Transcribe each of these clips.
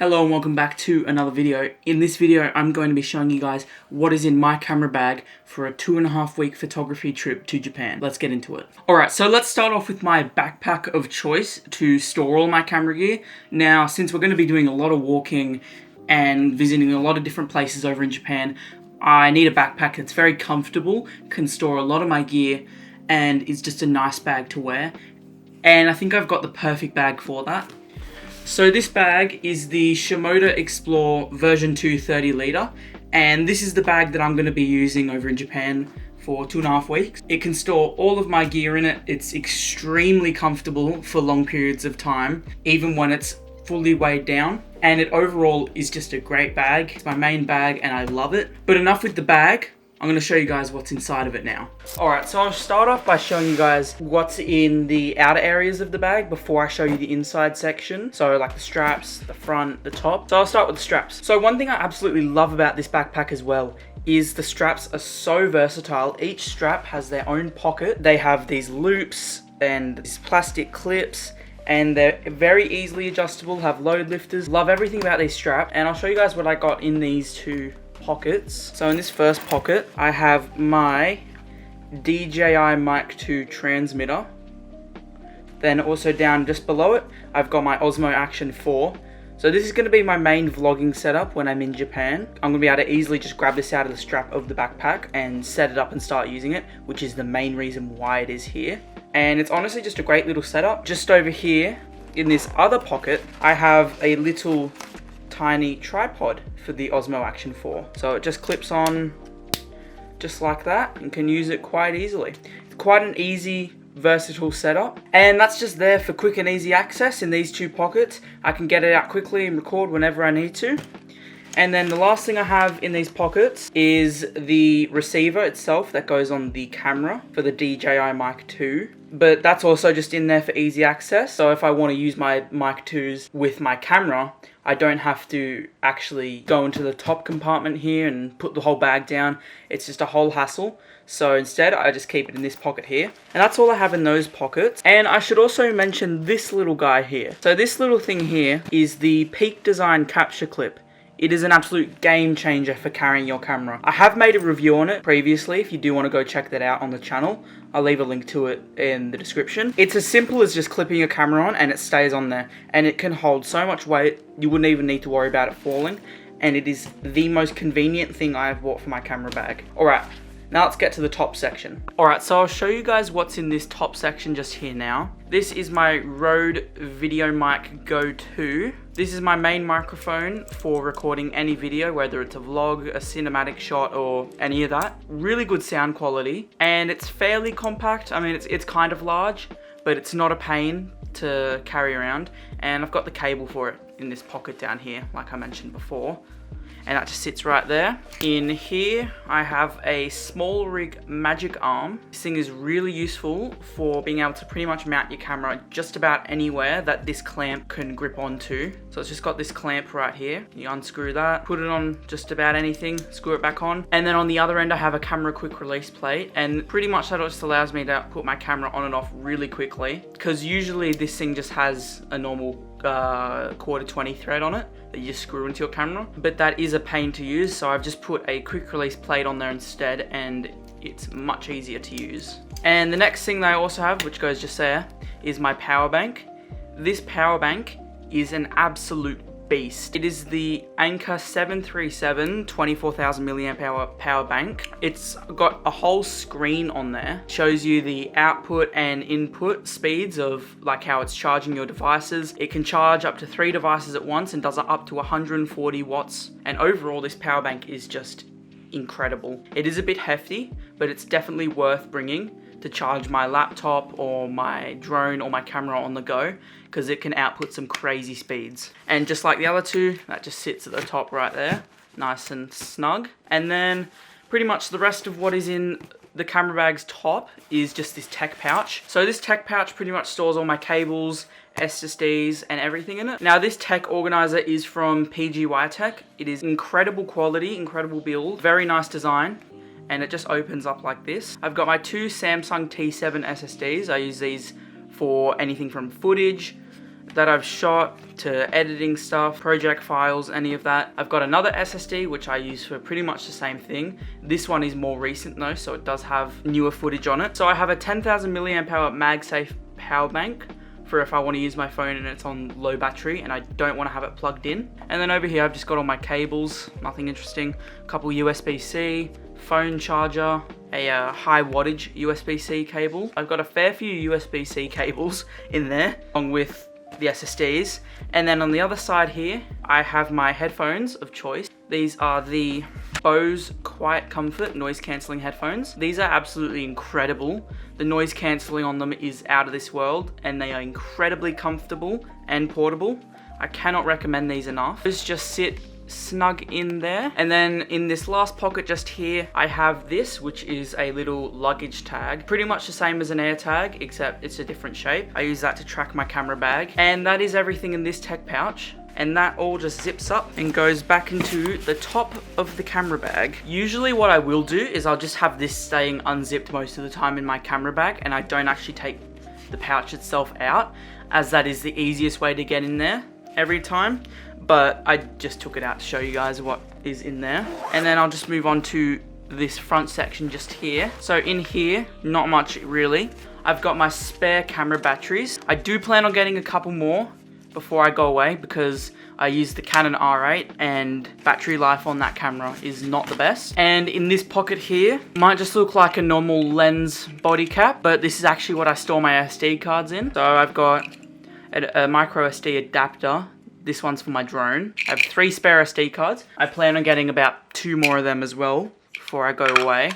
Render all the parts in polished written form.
Hello and welcome back to another video. In this video I'm going to be showing you guys what is in my camera bag for a 2.5 week photography trip to Japan. Let's get into it. Alright, so let's start off with my backpack of choice to store all my camera gear. Now, since we're going to be doing a lot of walking and visiting a lot of different places over in Japan, I need a backpack that's very comfortable, can store a lot of my gear, and is just a nice bag to wear. And I think I've got the perfect bag for that. So this bag is the Shimoda Explore version 2 30 litre, and this is the bag that I'm going to be using over in Japan for 2.5 weeks. It can store all of my gear in it. It's extremely comfortable for long periods of time, even when it's fully weighed down. And it overall is just a great bag. It's my main bag and I love it. But enough with the bag. I'm going to show you guys what's inside of it now. Alright, so I'll start off by showing you guys what's in the outer areas of the bag before I show you the inside section. So like the straps, the front, the top. So I'll start with the straps. So one thing I absolutely love about this backpack as well is the straps are so versatile. Each strap has their own pocket. They have these loops and these plastic clips, and they're very easily adjustable, have load lifters. Love everything about these straps, and I'll show you guys what I got in these two pockets. So in this first pocket, I have my DJI Mic 2 transmitter. Then also down just below it, I've got my Osmo Action 4. So this is going to be my main vlogging setup when I'm in Japan. I'm going to be able to easily just grab this out of the strap of the backpack and set it up and start using it, which is the main reason why it is here. And it's honestly just a great little setup. Just over here, in this other pocket, I have a little tiny tripod for the Osmo Action 4. So it just clips on just like that and can use it quite easily. It's quite an easy, versatile setup, and that's just there for quick and easy access in these two pockets. I can get it out quickly and record whenever I need to. And then the last thing I have in these pockets is the receiver itself that goes on the camera for the DJI Mic 2. But that's also just in there for easy access. So if I want to use my Mic 2s with my camera, I don't have to actually go into the top compartment here and put the whole bag down. It's just a whole hassle. So instead, I just keep it in this pocket here. And that's all I have in those pockets. And I should also mention this little guy here. So this little thing here is the Peakdesign capture clip. It is an absolute game changer for carrying your camera. I have made a review on it previously. If you do want to go check that out on the channel, I'll leave a link to it in the description. It's as simple as just clipping your camera on and it stays on there. And it can hold so much weight, you wouldn't even need to worry about it falling. And it is the most convenient thing I have bought for my camera bag. Alright, now let's get to the top section. Alright, so I'll show you guys what's in this top section just here now. This is my Rode Video Mic Go 2. This is my main microphone for recording any video, whether it's a vlog, a cinematic shot, or any of that. Really good sound quality, and it's fairly compact. I mean, it's kind of large, but it's not a pain to carry around. And I've got the cable for it in this pocket down here, like I mentioned before. And that just sits right there. In here, I have a small rig magic arm. This thing is really useful for being able to pretty much mount your camera just about anywhere that this clamp can grip onto. So it's just got this clamp right here. You unscrew that, put it on just about anything, screw it back on. And then on the other end, I have a camera quick release plate. And pretty much that just allows me to put my camera on and off really quickly. Because usually this thing just has a normal quarter 20 thread on it that you just screw into your camera, but that is a pain to use, so I've just put a quick release plate on there instead, and it's much easier to use. And the next thing that I also have, which goes just there, is my power bank. This power bank is an absolute beast. It is the Anker 737 24,000 milliamp hour power bank. It's got a whole screen on there. Shows you the output and input speeds of like how it's charging your devices. It can charge up to 3 devices at once and does it up to 140 watts. And overall, this power bank is just incredible. It is a bit hefty, but it's definitely worth bringing to charge my laptop or my drone or my camera on the go, because it can output some crazy speeds. And just like the other two, that just sits at the top right there, nice and snug. And then pretty much the rest of what is in the camera bag's top is just this tech pouch. So this tech pouch pretty much stores all my cables, SSDs, and everything in it. Now this tech organizer is from PGY. It is incredible quality, incredible build, very nice design. And it just opens up like this. I've got my two Samsung T7 SSDs. I use these for anything from footage, that I've shot, to editing stuff, project files, any of that. I've got another SSD which I use for pretty much the same thing. This one is more recent though, so it does have newer footage on it. So I have a 10,000 milliamp hour MagSafe power bank for if I want to use my phone and it's on low battery and I don't want to have it plugged in. And then over here I've just got all my cables, nothing interesting. A couple USB-C, phone charger, a high wattage USB-C cable. I've got a fair few USB-C cables in there along with the SSDs. And then on the other side here I have my headphones of choice. These are the Bose Quiet Comfort noise cancelling headphones. These are absolutely incredible. The noise cancelling on them is out of this world and they are incredibly comfortable and portable. I cannot recommend these enough. These just sit snug in there. And then in this last pocket just here I have this, which is a little luggage tag, pretty much the same as an air tag except it's a different shape. I use that to track my camera bag, and that is everything in this tech pouch. And that all just zips up and goes back into the top of the camera bag. Usually what I will do is I'll just have this staying unzipped most of the time in my camera bag, and I don't actually take the pouch itself out, as that is the easiest way to get in there every time. But I just took it out to show you guys what is in there. And then I'll just move on to this front section just here. So in here, not much really. I've got my spare camera batteries. I do plan on getting a couple more before I go away because I use the Canon R8 and battery life on that camera is not the best. And in this pocket here, might just look like a normal lens body cap, but this is actually what I store my SD cards in. So I've got a micro SD adapter. This one's for my drone. I have 3 spare SD cards. I plan on getting about 2 more of them as well before I go away.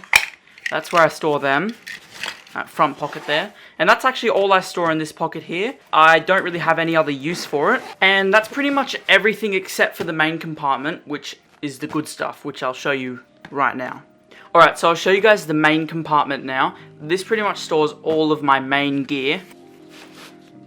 That's where I store them. That front pocket there. And that's actually all I store in this pocket here. I don't really have any other use for it. And that's pretty much everything except for the main compartment, which is the good stuff, which I'll show you right now. Alright, so I'll show you guys the main compartment now. This pretty much stores all of my main gear.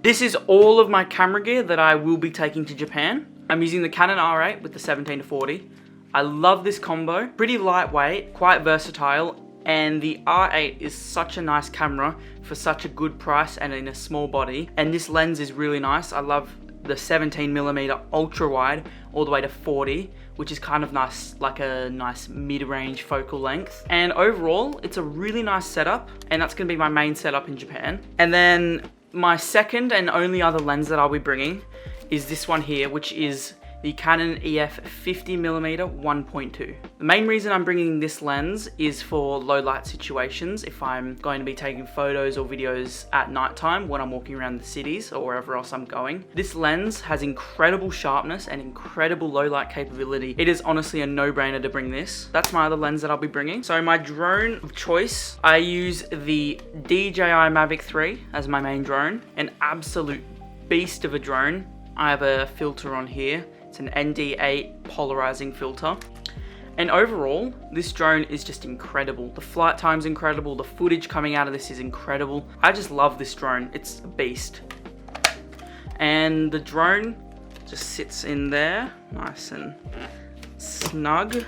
This is all of my camera gear that I will be taking to Japan. I'm using the Canon R8 with the 17-40. I love this combo. Pretty lightweight, quite versatile, and the R8 is such a nice camera for such a good price and in a small body. And this lens is really nice. I love the 17mm ultra wide all the way to 40, which is kind of nice, like a nice mid-range focal length. And overall, it's a really nice setup, and that's gonna be my main setup in Japan. And then my second and only other lens that I'll be bringing is this one here, which is the Canon EF 50mm 1.2. The main reason I'm bringing this lens is for low light situations, if I'm going to be taking photos or videos at nighttime when I'm walking around the cities or wherever else I'm going. This lens has incredible sharpness and incredible low light capability. It is honestly a no-brainer to bring this. That's my other lens that I'll be bringing. So my drone of choice, I use the DJI Mavic 3 as my main drone, an absolute beast of a drone. I have a filter on here. It's an ND8 polarizing filter. And overall, this drone is just incredible. The flight time's incredible. The footage coming out of this is incredible. I just love this drone. It's a beast. And the drone just sits in there, nice and snug.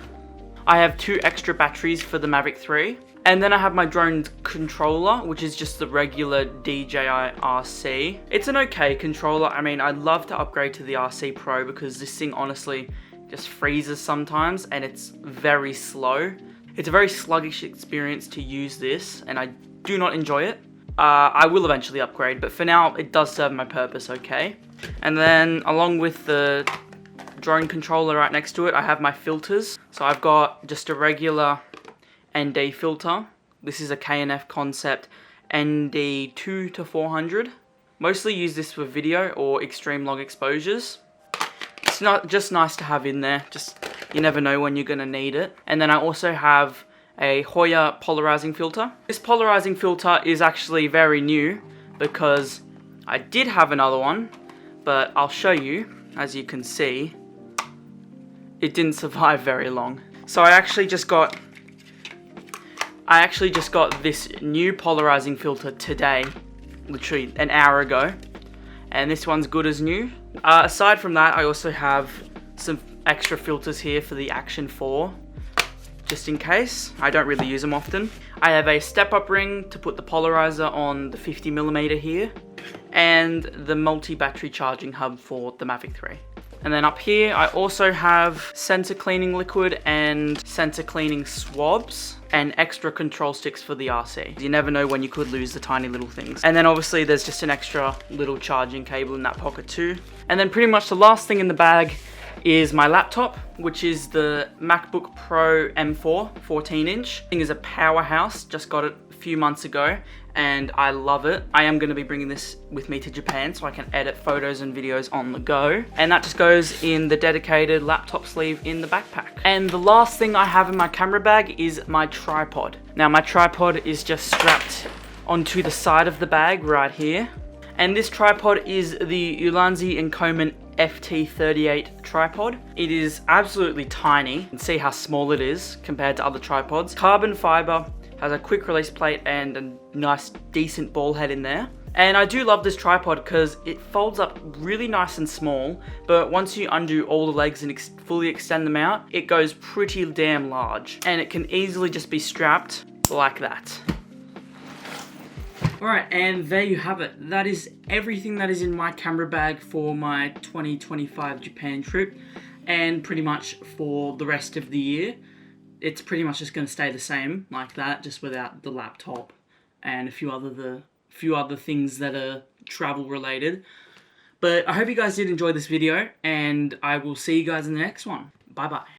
I have 2 extra batteries for the Mavic 3. And then I have my drone controller, which is just the regular DJI RC. It's an okay controller. I mean, I'd love to upgrade to the RC Pro because this thing honestly just freezes sometimes and it's very slow. It's a very sluggish experience to use this and I do not enjoy it. I will eventually upgrade, but for now it does serve my purpose okay. And then along with the drone controller right next to it, I have my filters. So I've got just a regular ND filter. This is a kfconcept ND 2-400. Mostly use this for video or extreme long exposures. It's not just nice to have in there, just you never know when you're gonna need it. And then I also have a Hoya polarizing filter. This polarizing filter is actually very new because I did have another one, but I'll show you. As you can see, it didn't survive very long. So I actually just got this new polarizing filter today, literally an hour ago, and this one's good as new. Aside from that, I also have some extra filters here for the Action 4, just in case. I don't really use them often. I have a step-up ring to put the polarizer on the 50mm here, and the multi-battery charging hub for the Mavic 3. And then up here, I also have sensor cleaning liquid and sensor cleaning swabs and extra control sticks for the RC. You never know when you could lose the tiny little things. And then obviously there's just an extra little charging cable in that pocket too. And then pretty much the last thing in the bag is my laptop, which is the MacBook Pro M4 14-inch. Thing is a powerhouse, just got it a few months ago and I love it. I am going to be bringing this with me to Japan so I can edit photos and videos on the go. And that just goes in the dedicated laptop sleeve in the backpack. And the last thing I have in my camera bag is my tripod. Now my tripod is just strapped onto the side of the bag right here. And this tripod is the Ulanzi & Koman FT38 tripod. It is absolutely tiny. You can see how small it is compared to other tripods. Carbon fiber, has a quick release plate and a nice decent ball head in there. And I do love this tripod because it folds up really nice and small, but once you undo all the legs and fully extend them out, it goes pretty damn large. And it can easily just be strapped like that. Alright, and there you have it. That is everything that is in my camera bag for my 2025 Japan trip, and pretty much for the rest of the year. It's pretty much just going to stay the same like that, just without the laptop and a few other things that are travel related. But I hope you guys did enjoy this video, and I will see you guys in the next one. Bye bye.